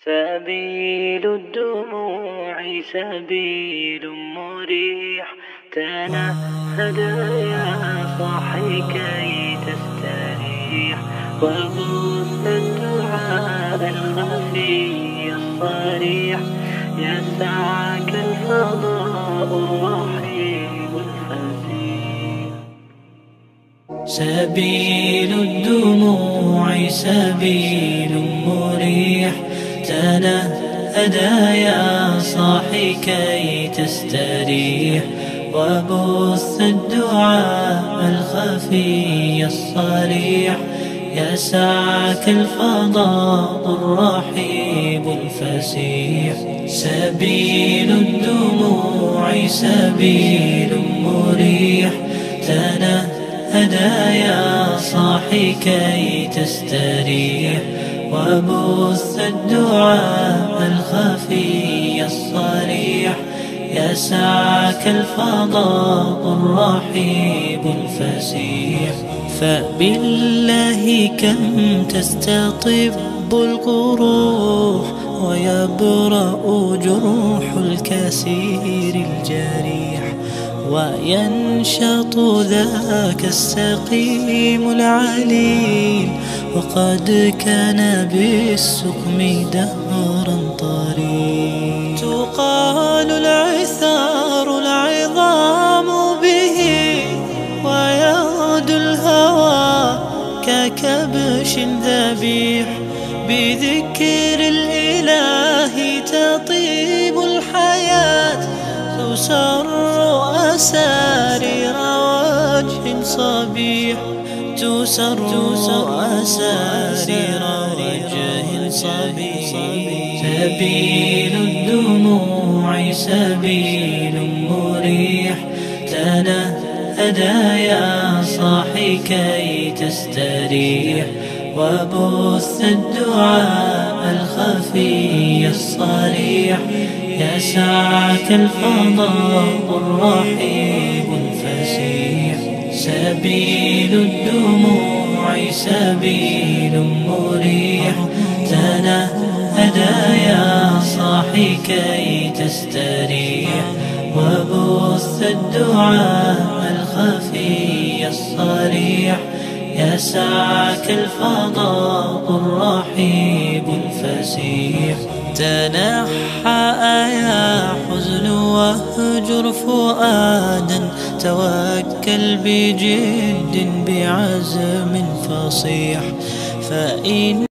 سبيل الدموع سبيل مريح، تنهد يا صاحي كي تستريح، وبث الدعاء الخفي الصريح، يسعك الفضاء الرحيم الفسيح. سبيل الدموع سبيل مريح، تنهد يا صاحي كي تستريح، وبث الدعاء الخفي الصريح، يسعك الفضاء الرحيب الفسيح. سبيل الدموع سبيل مريح، تنهد يا صاحي كي تستريح، وبث الدعاء الخفي الصريح، يسعك الفضاء الرحيب الفسيح. فبالله كم تستطب القروح، ويبرأ جروح الكسير الجريح، وينشط ذاك السقيم العليل، وقد كان بالسقم دهرا طريق. تقال العثار العظام به، ويغدو الهوى ككبش ذبيح، بذكر الإله تطيب الحياة، تسر أسارير وجه صبيح، تسر أسارير وجه صبيح. سبيل الدموع سبيل مريح، تنهد يا صاحي كي تستريح، وبث الدعاء الخفي الصريح، يسعك الفضاء الرحيب الفسيح. سبيل الدموع سبيل مريح، تنهد يا صاحي كي تستريح، وبث الدعاء الخفي الصريح، يسعك الفضاء الرحيب الفسيح. تنحى يا حزن واهجر فؤادا، توكل بجد بعزم فصيح، فإن